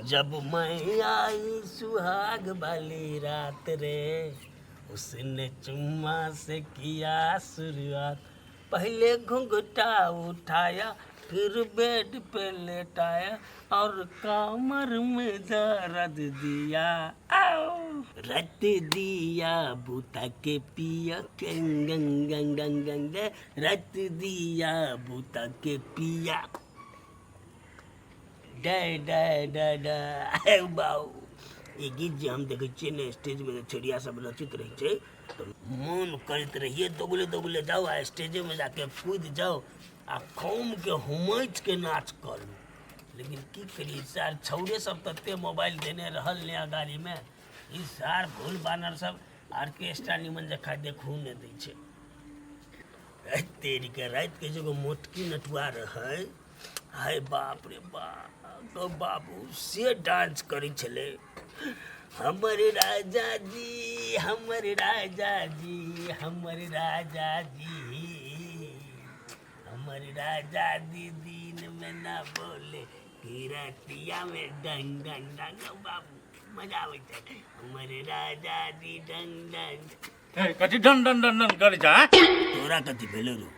जब मैं आई सुहाग वाली रात रे, उसने चुम्मा से किया शुरुआत। पहले घुंघटा उठाया, फिर बेड पे लेटाया और कमर में दर्द दिया। आओ रत दिया बूता के पिया गंग गंग गंग गंग, रत दिया बूता के पिया। बाऊ ये गीत जे हम देखे छियै ने स्टेज में छेड़िया सब नचित रहे छै तो मन करते रहिए दोगले दोगले जाओ आ स्टेजे में जाके कूद जाओ आ खूम के हुमैच के नाच करू। लेकिन की करी सार छौरे सब तते मोबाइल देने रहल नया गाड़ी में, ई सार भूल बानर सब ऑर्केस्ट्रा निमन जखा देखू ने दै छै। तेरी के रात के जो मोटकी नटुआ रहे, हाय बाप रे बाप, तो बाबू से डांस करी छले। हमर राजा जी, हमर राजा जी, हमर राजा जी, हमर राजा जी दिन में ना बोले कि रातिया में डंग डंग डंग। बाबू मजा आवे छै। हमर राजा जी डंग डंग कथी डन डन डन डन करै छ? तोरा कथी भेलो रो?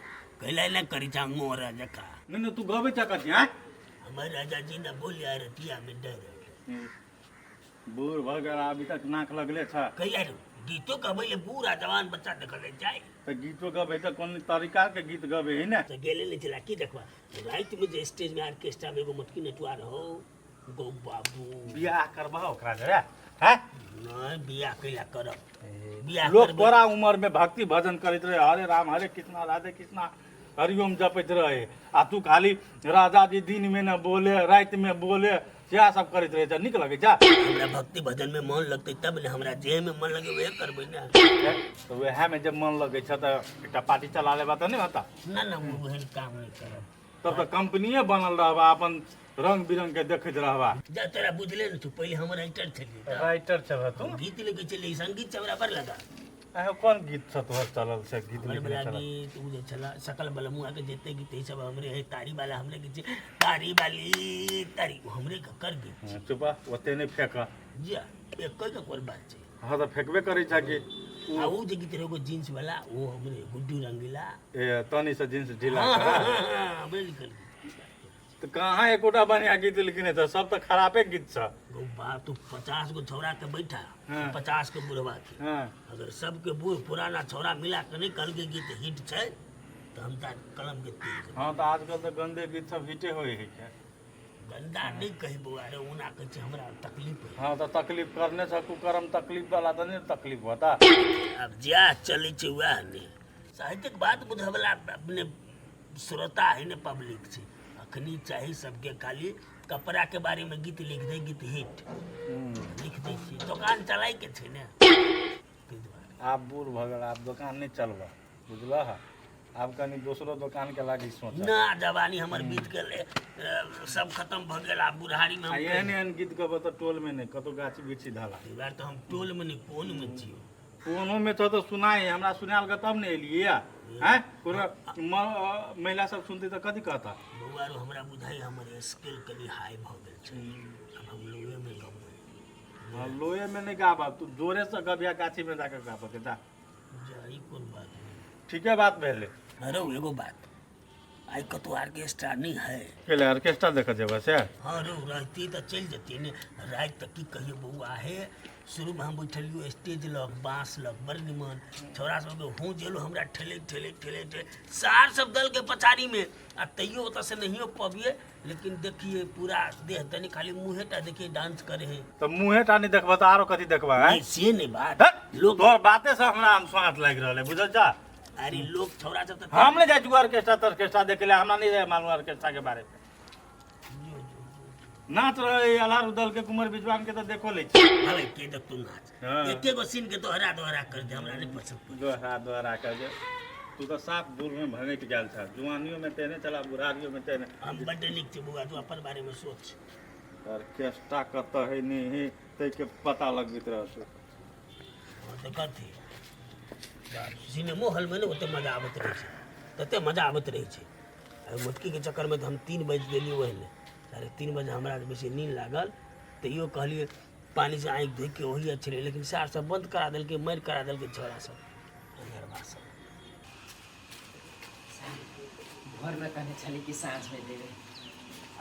कैला ना करी छ मोरा जका? नहीं तू गबे छ कथी? हैं हमारे राजा जी ने बोलिया रतिया में डर। बूढ़ भगल अभी तक नाक लगले छ। कैला रो गीतो गबै ले पूरा जवान बच्चा देखल जाए तो गीतो गबे त कोन तरीका के गीत गबे है ना? तो गेले ले चला की देखवा रात में जे स्टेज में ऑर्केस्ट्रा में एगो मटकी नटुआ रहो गो बाबू। बियाह करबा ओकरा जरा हैं? नहीं बियाह कैला करब? बियाह लोग करबै बड़ा उम्र में भक्ति भजन करते रहे, हरे राम हरे कृष्णा राधे कृष्णा हरिओम जपत रहे, आ तू खाली राजा जी दिन में न बोले रात में बोले क्या सब करत रहे छ? निक लगे छ? हमरा भक्ति भजन में मन लगते तब ने हमरा जे में मन लगे वह करबै ना। तो वह में जब मन लगे छ त एकटा पार्टी चला लेबा त नहीं होता? ना ना वो वहन काम नहीं करब। तब तो कंपनीए बनल रहबा, अपन रंग बिरंग के देखत रहबा। जा तोरा बुझले न तू पहले हम राइटर छली, राइटर छ तू? गीत लिखे चले, संगीत से हमरा पर लगा। आहो कौन गीत छ तोहर चलल से गीत हमर लिखे बला चलल? गीत उ जे छला सकल बलमुआ के जेते गीत ई सब हमरे है। तारी वाला हमरे गीत छै, तारी वाली तारी हमरे के कर गीत। चुपा ओते नहीं फेंक। जा एक कोई का कोई बात छै। हाँ तो फेंकबे करे छ कि आ उ जे गीत रहो जींस वाला वो हमरे गुड्डू रंगीला। ए तनी से जींस ढीला हाँ, करा। हाँ, हाँ, हमरे लिखल गीत। तो कहाँ एकोटा बढ़िया गीत लिखने था? सब तो खराबे गीत छ। गो बाप तू 50 गो छौरा के बैठा, हाँ। 50 के बुढ़वा के, हाँ अगर सबके बूढ़ पुराना छौरा मिला के नहीं कल के गीत हिट छै तो हम ता कलम के तेज। हाँ तो आजकल तो गंदे गीत सब हिटे होए है क्या? गंदा नहीं कही बुआ रे, उना कहे छै हमरा तकलीफ है। हाँ तो तकलीफ करने से कुकरम तकलीफ वाला तो नहीं तकलीफ होता। अब जा चले छै वह ने साहित्यिक बात बुझवला अपने श्रोता है ने पब्लिक छै। अखनी चाही सबके खाली कपड़ा के बारे में गीत लिख दे, गीत हिट लिख दे छी, दुकान चलाए के छै ने। ताहि दुआरे आप बूढ़ भगल आप दुकान नहीं चलबा, बुझला है? आप कनी दूसरो दुकान के लागी सोच। ना जवानी हमर बीत गेले, सब खत्म भ गेल। आ बुढ़ारी में हम एहन एहन गीत गब तो टोल में नहीं कतो गाछी बिछी धाला। ई बार तो हम टोल में नहीं कोन में छियो। कोनो में तो सुनाए हमरा सुनाल के तब नहीं एलिए या हैं? पूरा महिला सब सुनती तो कथी कहता? बउआ रो हमरा बुझाई हमर स्किल कनी हाई भ गेल छै। अब हम लोए में गबै। हाँ, लोहे में नहीं गाबा, तू जोरे से गबिया गाछी में जाकर गाबा के जा। जा ई कोन बात है? ठीक है बात भेले। अरे एगो बात, आई कतो ऑर्केस्ट्रा नहीं है। केले ऑर्केस्ट्रा देख जेबा से? हाँ रो रहती तो चल जती ने रात तक की कहिए बउआ है। शुरू में हम बैठलियो स्टेज लग बाँस लग बड़ निमन, छौरा सब हूँ जेलो हमरा ठेले ठेले ठेले ठेले सार सब दल के पछाड़ी में। आ तैयो ओत से नहीं पबिए, लेकिन देखिए पूरा देह तनी खाली मुँहेटा देखिए डांस करे है। तो मुँहे टा नहीं देखबा तो आरो कथी देखबा है? नहीं से नहीं बात लोग तोहर बाते से हमरा हम स्वाद लाग रहले, बुझल जा? अरे लोग छौरा सब तो हम नहीं जाय छु ऑर्केस्ट्रा ऑर्केस्ट्रा देखे ले, हमरा नहीं जाय मालूम ऑर्केस्ट्रा के बारे में। नाच रहे अलार दल के कुंवर विद्वान के तो देखो ले छी। भले के देख तू नाच, हाँ। एके गो सीन के दोहरा दोहरा कर दे, हमरा नहीं पसंद। दोहरा दोहरा कर दे। तू तो साफ दूर में भगत गेल था, जुआनियों में तेने चला, बुढ़ारियों में तेने। हम बड्डे निक छै बुआ, तू अपन बारे में सोच। ऑर्केस्ट्रा कत है नहीं ते के पता लगत रहत। हाँ तो कथी सिनेमो हॉल में ने ओते मजा आबत रहे छै, तते मजा आबत रहे छै। मोटकी के चक्कर में तो हम 3 बजे गेलिए, वही 3:30 बजे हमरा बेसी नींद लागल। तैयो कहलिए पानी से आँखि धोइ के वही अच्छे रहे, लेकिन सार सब बंद करा दिल के, मारि करा दिल के छोरा सब अनहरबा सब। घर में कहने चली कि सांझ में देवे,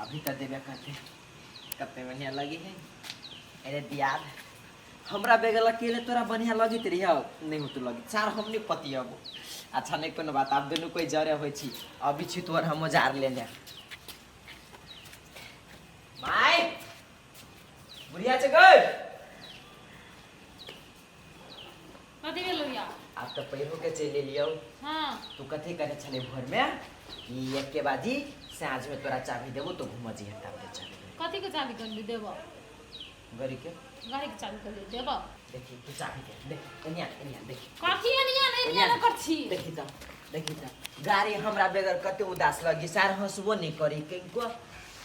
अभी तक देवे कहते कते बढ़िया लगी है। अरे दियाद हमरा बेगल अकेले तोरा बढ़िया लगी तेरी नहीं हो तो लगी चार हमने पति अब अच्छा नहीं कोनो बात, आप दोनों कोई जरे होइ छी अभी छी तोर हम जार ले ले माय बुढ़िया छ गए कथी भेलो या आप तो पैरो के चले लियो। हां तू कथी करे छले भोर में कि एक के बाजी सांझ में तोरा चाबी देबो तो घुम जी हटा दे चाबी कथी के चाबी कर देबो, गरी के गाड़ी के चाबी कर देबो। देखी तू चाबी दे देख एनिया देखी कथी एनिया नहीं करछि, देखी त गाड़ी हमरा बेगर कते उदास लगी सार हंसबो नहीं करी किनको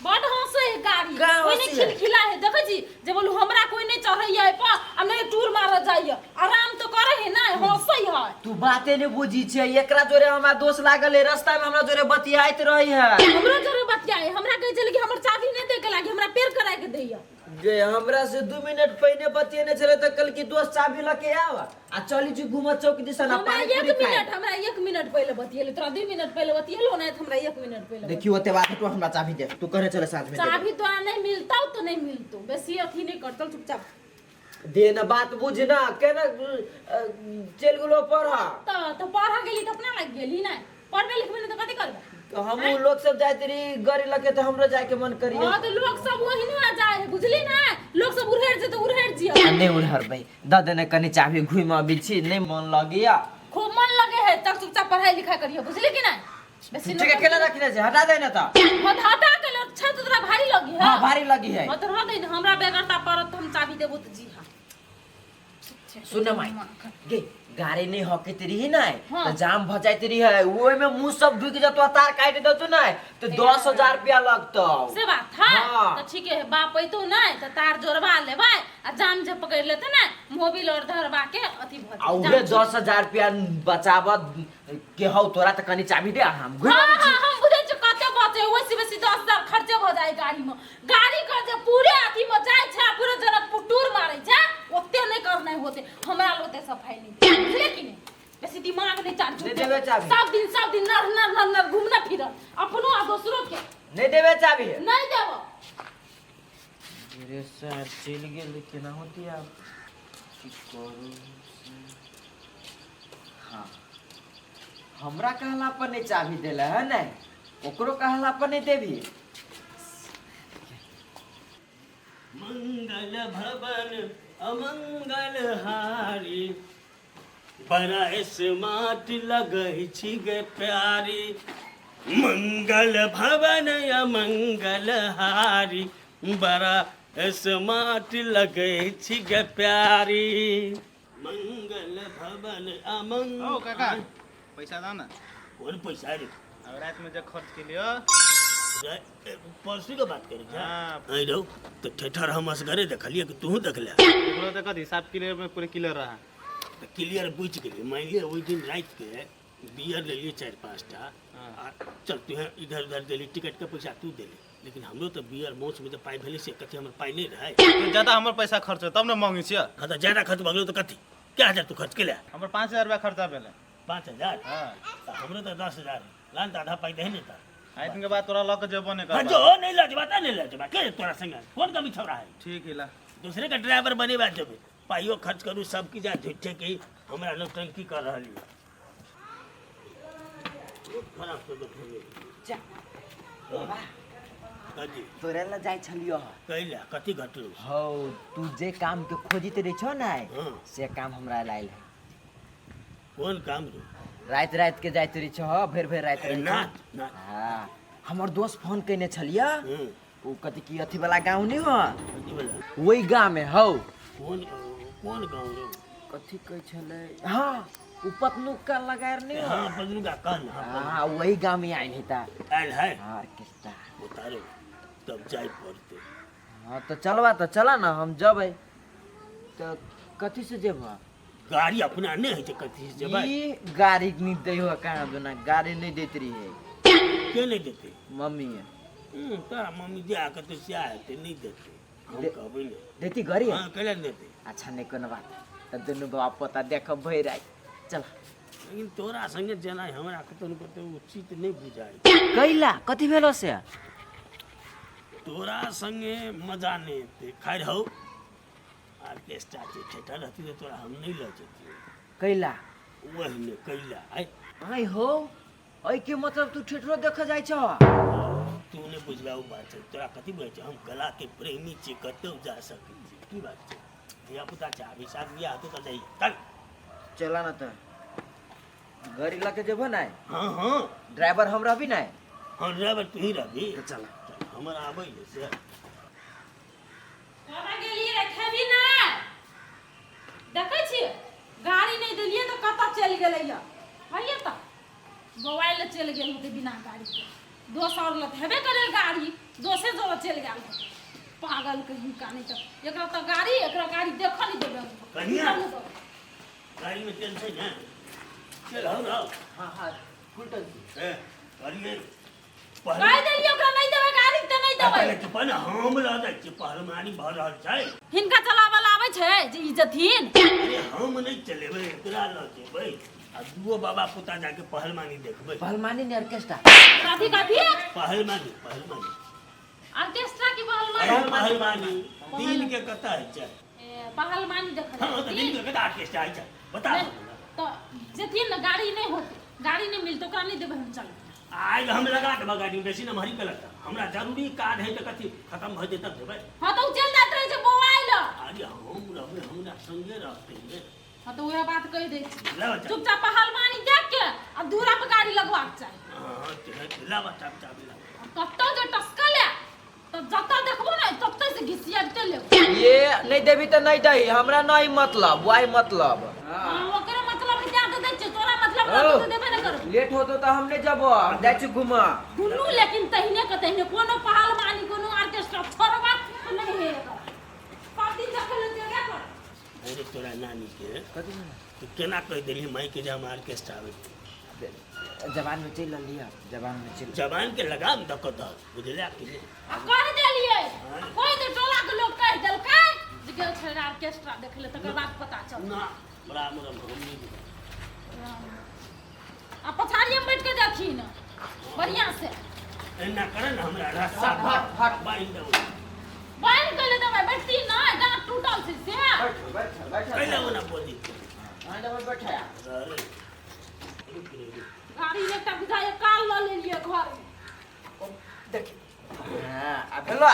बड हंसे है गाड़ी, गाँव कोई नहीं हंसी है। खिलखिला है देखे जी जे बोलू हमरा कोई नहीं चढ़ैया है पर अब नहीं टूर मार जाइए, आराम तो करे है ना हंसे है। तू बाते ने बुझी छे एकरा जोरे हमरा दोस्त लागल है रास्ता में हमरा जोरे बतियाइत रही है हमरा जरूर बतियाए, हमरा कहे चले कि हमर चाबी नहीं दे के लागी हमरा पेड़ कराए के दैया। जे हमरा से 2 मिनट पहले बतियने छले त कल की दोस्त चाबी लके आवा आ चली जी घुम चौक दिशा ना हमरा पानी पूरी खाए। हमरा 1 मिनट पहले बतियले, तोरा 2 मिनट पहले बतियलो ना हमरा 1 मिनट पहले देखियो ओते बात तू हमरा चाबी दे तू करे चले साथ में दे। चाबी तो नहीं मिलता तो नहीं मिलतो, बेसी अथी नहीं करतो, चुपचाप दे ना बात बुझ ना केना चल गेलो पढ़ा तो पढ़ा गेली तो अपना लग गेली ना, पढ़बे लिखबे नहीं तो कथी करबे। हम लोग सब जाते रही गरी लगे तो हमरो जाके मन करिए। हां तो लोग सब वही ना जाए बुझली ना, लोग सब उड़हेड़ जे तो उड़हेड़ जिया नहीं उड़हर भाई दादा ने कनी चाबी घुम अभी छी नहीं मन लगिया खूब मन लगे है तक चुपचाप पढ़ाई लिखाई करियो बुझली कि नहीं। बेसी ठीक है केला रखने से हटा दे ना ता हटा के लो छत तोरा भारी लगी है। हां भारी लगी है। हां तो रह दे हमरा बेगरता परत हम चाबी देबो तो जी हां सुन माई गे गाड़ी नहीं हकत रही ना हाँ। तो जाम भ जाइत रही है ओए में मुंह सब ढुक जतो तार काट दतो ना तो 10,000 रुपया लगतो से बात था। हाँ। तो ठीक है बाप तो नहीं तो तार जोड़वा लेबै आ जाम जे पकड़ लेते ना मोबिल और धरवा के अथी भ आ उहे 10,000 रुपया बचावत के हौ तोरा त कनी चाबी दे हम घुम हाँ, छी। हाँ, हम बुझे छ कते बचे वैसे वैसे 10,000 खर्चे हो जाए गाड़ी में, गाड़ी कर जे पूरे अथी में जाय छै पूरे जनकपुर टूर मारे छै ओते नहीं करना होते हमरा लोते सफाई नहीं बुझले कि नहीं। बेसी दिमाग नहीं चार्ज दे देबे चाबी। सब दिन नर नर नर नर घूमना फिर अपनो आ दोसरो के नहीं देबे चाबी नहीं देबो। मेरे सर चल गेल केना होती अब की करू। हां हमरा कहला पर नहीं चाबी देला है नहीं ओकरो कहला पर नहीं देबी। मंगल भवन अमंगल हारी बड़ा स्मार्ट लगै छी गे प्यारी। मंगल भवन अमंगल हारी बड़ा स्मार्ट लगै छी गे प्यारी। मंगल भवन अमंगल। ओ काका पैसा दाओ न। कौन पैसा रे? अब रात में जो खर्च के लिए परसू के बात करी हाँ। आई रहो तो ठेठर हम असगरे देखलिए कि तू देख ले पूरा तक हिसाब क्लियर में पूरे क्लियर रहा। तो क्लियर बुझ गेली। मान लिया वही दिन रात के बियर ले लिए 4-5 टा हाँ। चल तू इधर उधर देली टिकट के पैसा तू देली, लेकिन हमरो तो बियर मौस में जब पाई भेली से कथी हमर पाई नहीं रहे। तो ज्यादा हमर पैसा खर्च हो तब न मांगी छियै। हाँ तो ज्यादा खर्च भगलो तो कथी क्या हजार तू खर्च के ले हमर 5,000 रुपया खर्चा भेले। 5,000 हां तो हमरो तो 10,000 लान तो आधा पाई दे नहीं था। आई दिन के बाद तोरा लक जेबो नहीं हाँ कर। जो नहीं लजबाता नहीं लजबा के तोरा संग कौन कमी छौरा है। ठीक है ला। दूसरे का ड्राइवर बने बात जब पाइयो खर्च करूँ सब की जा झूठे की हमरा नौटंकी कर रही खराब तो देखिए जा बाबा कथी तोरे ला जाय छलियो कैला कथी घटलो हौ तू जे काम के खोजित रही छो ना हाँ। से काम हमरा लाइल है। कौन काम रो रात रात के जाइत रही छो भेर भेर रात रही नाच नाच हां हमर दोस्त फोन कइने छलिया वो कथी की अथी वाला गांव नहीं हो कथी वाला वही गांव में हौ कौन कौन गाँव रो कथी कह छले हां उ पतलू का लगायर नहीं हो हाँ पगलू का कान हां वही गांव में आइल है ता आयल है हां किस्ता उतारो तब जाय पड़ते। हां तो चलवा तो चला ना हम जबै तो कथी से जेबा गाड़ी अपना नहीं है कथी से जब ई गाड़ी नहीं दे हो कहां बिना गाड़ी नहीं देत रही है क्यों नहीं देते मम्मी है तारा मम्मी दिया कर तो सिया है तो नहीं देते हम दे- कहबै ने देती गरी हाँ कैला न देते अच्छा नहीं कोनो बात त दुनु बाप पोता देखब भइ राई चल लेकिन तोरा संगे जेना हमरा कतौ कतौ उचित नहीं बुझाइ कैला कथि भेलो से तोरा संगे मजा नहीं ते खैर हो ऑर्केस्ट्रा के थिएटर रहती तो तोरा हम नहीं ले जेती कैला वही ने कैला आई आई हो ओइ के मतलब तू थिएटरो देख जाय छ तू ने बुझला उ बात है तोरा कथी बुझै छै हम कला के प्रेमी छी कतौ जा सकै छी की बात छै धिया पुता छै अभी शादी बियाह तो त जाई चल चला ना त गाड़ी लेके जेबो ना हाँ हाँ ड्राइवर हम रहबी ना हाँ ड्राइवर तू ही रहबी चल चल हमर आबै से बाबा गेलिए रे खेबी ना देखै छी गाड़ी नहीं देलिए तो कतऽ चल गेलै या हइए त मोबाइल चल गेल होते बिना गाड़ी के 200 लत हेबे करे गाड़ी दोसे जो चल गेल पागल के हिनका नहीं त एकरा त गाड़ी एकरा गाड़ी देख नहीं देबे कनिया गाड़ी में तेल छै ना चल हो ना हां हां फुलटन ए गाड़ी गाड़ी देलिए ओकरा नहीं देबे गाड़ी त नहीं देबे पहले तो पहले हम लऽ जाइ छी पहलवानी भऽ रहल छै हिनका चलावल आबै छै जे इज्जतहीन अरे हम नहीं चलेबै एकरा लऽ जेबै आ दुओ बाबा पुता जाके पहलवानी देखबै पहलवानी ने ऑर्केस्ट्रा कथी कथी पहलवानी पहलवानी ऑर्केस्ट्रा की अरे पहलवानी पहलवानी दिन के कता है छै पहलवानी देख हाँ तो दिन के कता ऑर्केस्ट्रा है छै बता तो जेथिन न गाड़ी नहीं होती गाड़ी नहीं मिलतो ओकरा नहीं देबे हम चल आज हम लगा देबा गाड़ी में बेसी नमहरी गलत हमरा जरूरी काज है तो कथी खत्म भ जेतै तब देबै हां तो चल जात रहे छै मोबाइल अरे हम रहबै हमरा संगे रहतै ने हां तो वह बात कह दे छी ला बच्चा चुपचाप पहलवानी देख के अब दूरा पे गाड़ी लगवाक चाहिए हाँ ला बच्चा चाबी ला कत्तो जो टस्कल है तो जत्ता देखबो ना तत्ते से घिसियाते ले ये नहीं देबी तो नहीं दही हमरा नहीं मतलब वाई मतलब हां ओकरे मतलब है जाके दे छै तोरा मतलब ओ। तो देबे न कर लेट होतो तो हम नहीं जबो जाय छी घुमा दुनू लेकिन तहिने के तहिने कोनो पहलवानी कोनो ऑर्केस्ट्रा छोड़बा नहीं है सब दिन देखल जगह पर अरे तोरा नानी के कथि तू केना कह देली माई के जे हम ऑर्केस्ट्रा आबै जवान में चल लिया जवान में चल जवान के लगाम दक द बुझला कि नहीं आ कह देलिए कोई तो टोला के लोग कह देलकै जे गेल छै ऑर्केस्ट्रा देखले तकर बाद पता चल ना बड़ा मोरा हमनी आ पछाड़िए में बैठ के देखी न बढ़िया से एना करे ना हमरा रास्ता हट बाइन दो बाइन कर ले दबे बैठती ना दांत टूटल से बैठ कैला ओना बोली आंदा में बैठा अरे गाड़ी में तक जाए काल ल ले लिए घर में देख हां आ भेलवा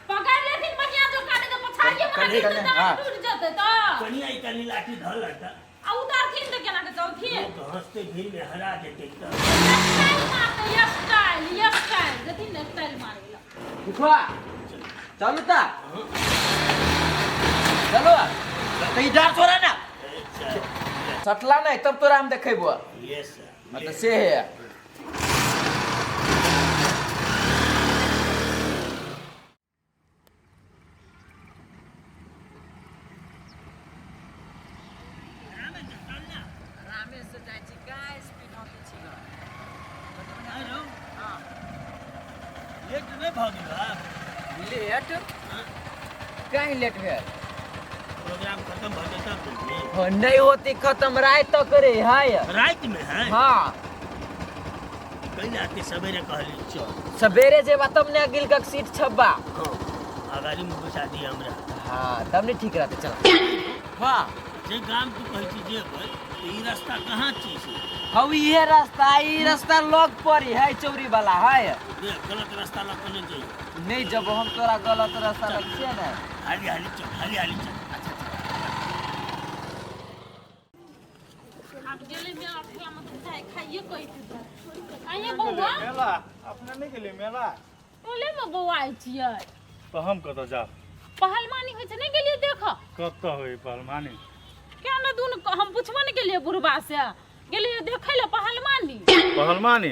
पकड़ लेथिन बढ़िया जो काटे तो पछाड़िए में कन्हे, तो कन्हे, हाँ। दांत टूट जते तो कनिया ई कनी लाठी धल लटा आ उतारथिन तो केना के चलथिन लोग हंसते भीड़ में हरा देते तो स्टाइल मारते ये स्टाइल जतिन ने स्टाइल मारेला दिखवा चलो ता चलो तो इधर छोड़ा ना सटला नहीं तब तोरा हम देखेबो यस सर मतलब से है लेट नहीं भागेगा लेट कहीं लेट है प्रोग्राम खत्म हो जाता है नहीं होती खत्म रात तक रे हाय रात में है हाँ कैला आते सवेरे कहली चल सवेरे जे तब ने गिल का सीट छब्बा हाँ अगाड़ी में घुसा दिया हमरा हाँ तब नहीं ठीक रहते चल हाँ जे गाम तू कहै छी जेबै ई रास्ता कहाँ छी से हौ ये रास्ता लग पड़ी है चौरी वाला है देख गलत रास्ता लग के नहीं जाइए नहीं जब हम तोरा गलत रास्ता लग छिए ना हाली हाली चल हाली हाली चल आप गेले में अठला मत खाए खाइए कोई तो आइए बौआ मेला अपने नहीं गेली मेला टोले में बौआ आई छियै तो हम कतऽ जाब पहलवानी होइ छै नहीं गेलिए देखो कतऽ होई पहलवानी क्या ना दून हम पूछबो नहीं गेलिए बुढ़बा से गेलिए देखे ले पहलवानी पहलवानी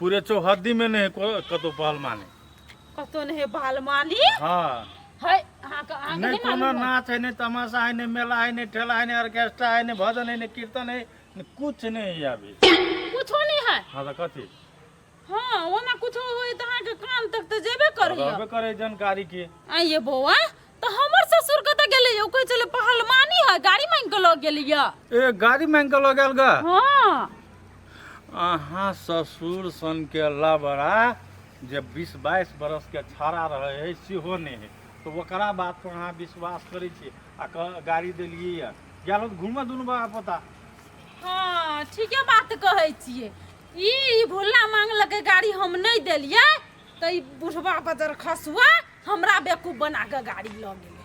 पूरे चौहद्दी में नहीं कतौ पहलवानी कतो नहीं पहलवानी हाँ है हां का आगे नहीं कोनो नाच है नहीं तमाशा है नहीं मेला है नहीं ठेला है नहीं ऑर्केस्ट्रा है नहीं भजन है नहीं कीर्तन है नहीं कुछ नहीं है अभी कुछो नहीं है हाँ तो कथी हाँ ओना कुछ होई त अहाँ के कान तक त जेबे करियो रहबे करे जानकारी के। आइए बौआ तो हमर ससुर के त गेले यो कोई चले पहलवानी है गाड़ी मांग के लग गेली या ए गाड़ी मांग के लग गेल गा। हाँ अहाँ ससुर सन के अल्लाह बड़ा जे 20-22 बरस के छाड़ा रहे है सेहो नहीं है तो ओकरा बात पर अहाँ विश्वास करै छी आ गाड़ी देलिए या गेलो घूमे दुनू बा पता। हाँ ठीके बात कहै छियै ई भुल्ला मांगलकै गाड़ी हम नहीं देलिए त ई बुढ़वा बजर खसुआ हमरा बेवकूफ बना के गाड़ी ल गेलै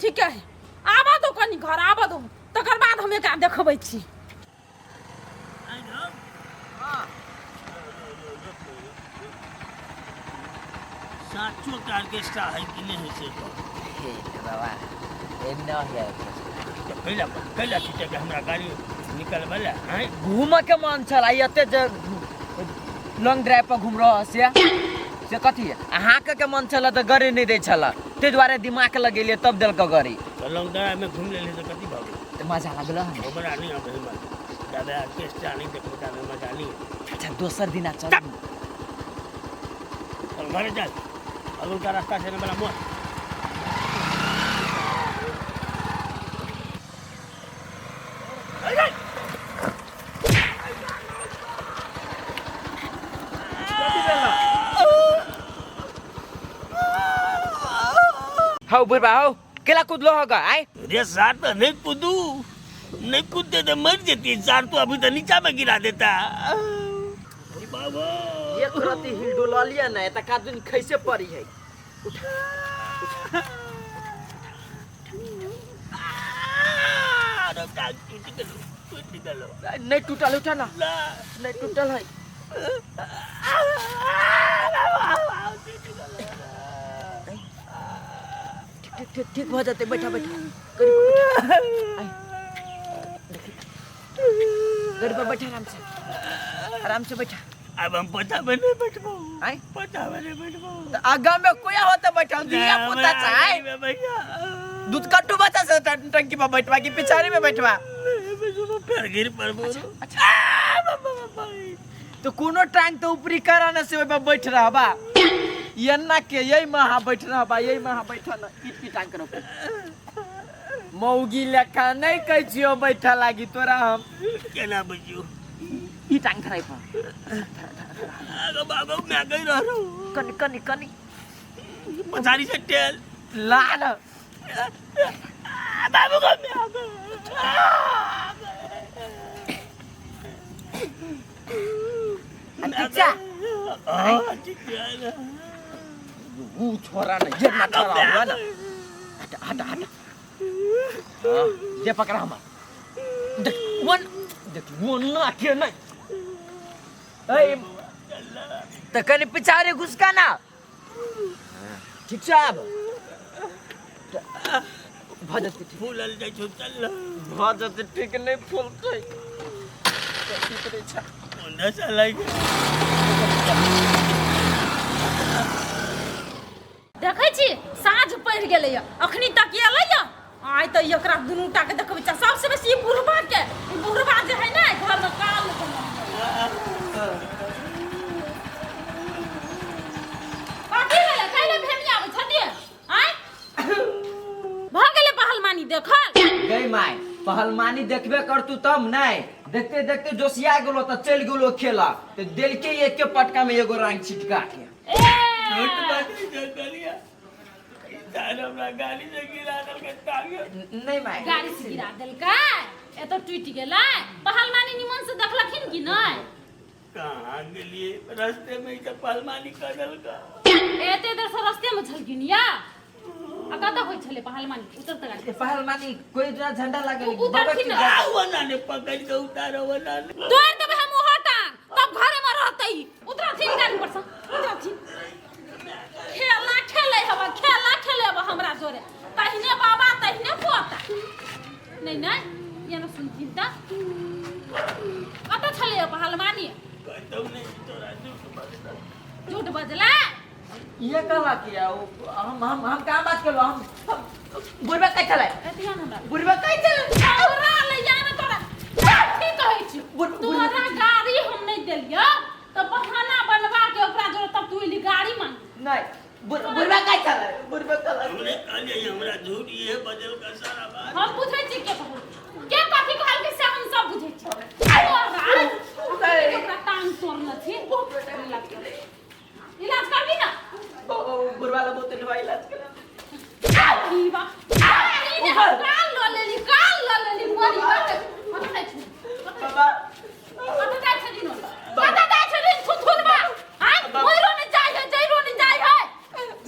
ठीक है आबा दो कनी घर आबा दो तकर बाद हम एकरा देखबै छी। साचो का ऑर्केस्ट्रा है कि नहीं है से हे बाबा एना है कैला छुटे के हमरा गाड़ी निकल वाला है घूम के मन छला एते जे लॉन्ग ड्राइव पर घूम रह से कथी है अहाँ के मन छला त गाड़ी नहीं दै छला ते द्वारे दिमाग लगेलिए तब देल के गाड़ी तो लॉन्ग ड्राइव में घूम ले तो कथी भाग त मजा लागल वो बड़ा नहीं आबे मत दादा ऑर्केस्ट्रा नहीं देखता में मजा नहीं। अच्छा दोसर दिन चल और घर जा अगल का रास्ता से बड़ा मोर हाउ बुढ़बा हाउ केला कूदलो होगा आए रे सार तो नहीं कूदते तो मर जाती सार तो अभी तो नीचा में गिरा देता। बाबा एक रति हिल डोला लिया ना त का दिन कैसे पड़ी है टूट गलो नहीं टूटल उठा ना नहीं टूटल है ठीक ठीक हो जाते बैठा बैठा गाड़ी पर बैठा आराम से बैठा अब हम पता बने बैठबो आई पता बने बैठबो तो आगा में कोई होता बैठा दिया पता चाहे भैया दूध कट्टू बता से टंकी पर बैठवा की पिछाड़ी में बैठवा पैर गिर पर बोलो तो कोनो टांग तो ऊपरी कराने से ओइ पर बैठ रहा बा ये ना के यही महा बैठ रहा बा यही महा बैठा ना पीट पीट टांग करो मौगी लेखा नहीं कह जियो बैठा लागी तोरा हम केना बजियो ई टांग खराई पर आगो बागो मैं गई रह रहा हूं कनी कनी कनी पछाड़ी से टेल लाल बाबू को मैं आ गई अच्छा ठीक है वो छोरा ना ये ना छोरा हुआ ना हटा हटा हटा हां ये पकड़ा हम देख वो ना के नहीं ए तो कनी पिछाड़े घुसका ना ठीक छै अब भजत फूलल जाय छौ चल भजत ठीक नहीं फूलतै ठीक रे छ ओना चलाई देखै छी साँझ पड़ि गेलै अखनी तक एलै आइ त एकरा दुनूटा के देखबै सबसे बेसी बुढ़बा के बुढ़बा जे है ना घर में काल कथी भेलै काल्हि भेमी आबै छथि आइ भ गेलै पहलवानी देखल गई माय पहलवानी देखबे करतू तब नहीं देखते देखते जोशिया गेलो त चल गेलो खेला तो दिल के एक के पटका में एगो रंग छिटका के झूठ बात नहीं करिया तार हमरा गाड़ी से गिरा दल के टांगे नहीं माय गाड़ी से गिरा देलकै ए तो टूट गेलै पहलवानी निमन से देखलखिन कि नहीं कहाँ गेलिए रास्ते में ही तो पहलवानी कर दल का एते देर से रास्ते में छलखिन या आ कतऽ होइ छलै पहलवानी उतर त गाड़ी पहलवानी कोई जना झंडा लागल उतरखिन वना ने पकड़ के उतारो वना ने तोड़ देबै हम ओहा टांग तब घरे में रहतै उतरथिन गाड़ी पर से उतरथिन खेला खेले अब हमरा जोरे तहिने बाबा तहिने पोता नहीं नहीं ये न सुनथिन त कतऽ छलै पहलवानी कहतौ नहीं तोरा झूठ बजला ये कहला किया हम का बात करलो हम बुढ़बा कह चले ध्यान हमरा बुढ़बा कह चले हमरा ले जाने तोरा की कहै छी तोरा गाड़ी हम नहीं देलियो तो बहाना बनवा ओकरा जोर तब तू इली गाड़ी मांग नहीं बुढ़वा काय चला बुढ़वा चला हमने कहलिए हमरा झूठ ये बदल का सारा बात हम बुझै छी के कथी कहल के से हम सब बुझै छी ओकरा टांग तोड़ना थी इलाज करबी ना बुढ़वा ला बोतल दवाई इलाज कर ई बा काल लो लेली मोरी बात कथी नै छी बाबा कथी नै छी दिनो कथी नै छी दिन थुथुरबा हां मोरो ने जाय है जइरो ने जाय है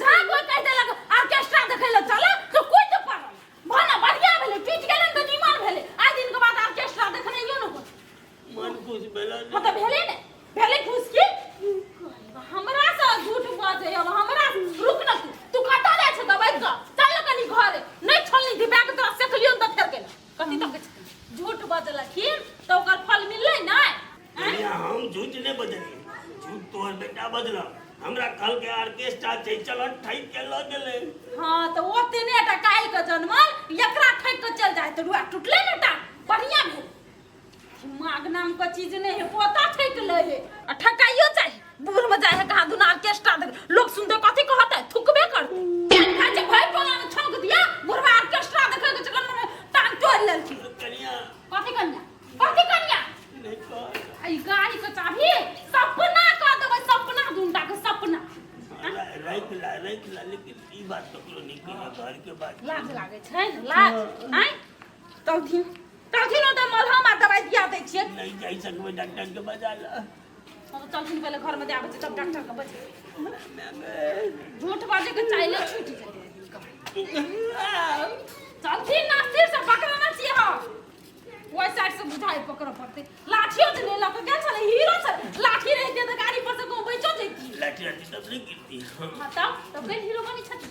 जहां कोई कह देलक ऑर्केस्ट्रा देखै ल चले तो कोई तो पागल भना बढ़िया भेले टूट गेलन त निमन भेले आइ दिन के बाद ऑर्केस्ट्रा देखने यो न मन खुश भेला मतलब भेले ने भेले खुश की हमरा से झूठ बाजे अब हमरा रुक न तू कता जाय छ दबाई ग चल कनी घरे नहीं छोलनी थी बैग तोरा सेखलियो त फेर के कथी तक झूठ बाजला खीर तो ओकर फल मिलले नै भैया हम झूठ नहीं बदली झूठ तोहर बेटा बदला हमरा कल के ऑर्केस्ट्रा छै चल ठैक के ल गेले हां तो ओते ने टा काल के जन्मल एकरा ठैक के चल जाय त रुआ टूटले न टा बढ़िया भेल दिमाग नाम का चीज नहीं है पोता ठैक ले है ठकाइयो चाहिए बूढ़ में जाए है कहा दुना ऑर्केस्ट्रा देख लोग सुनते कथी कहत है थुकबे कर काजे भाई टोला में छौंक दिया बुढ़वा ऑर्केस्ट्रा देखे के चक्कर में टांग तोड़ लेल थी कनिया कथी कनिया नहीं कह आई गाड़ी के चाभी सपना कह देबै सपना ढूंढा के सपना राइट ला लेकिन ई बात तो करो नहीं कि घर के बात लाज लागे छै न लाज हैं तौथिन तो मलहम आ दवाई दिया दै छियै नहीं जाई सकबे डॉक्टर के बजा ला हम चलथिन पहले घर में दे आबै छै तब डॉक्टर के बजे झूठ बाजे के चाइले छूट जाए चलथिन ना सिर से पकड़ना चाहिए हो ओइ साइड से बुझाई पकड़ पड़ते लाठियो से ले ला के गेल छले हीरो से लाठी रहते त गाड़ी पर से को बैचो जैती लाठी तब नहीं गिरती हां तब कहीं हीरो बनी छथि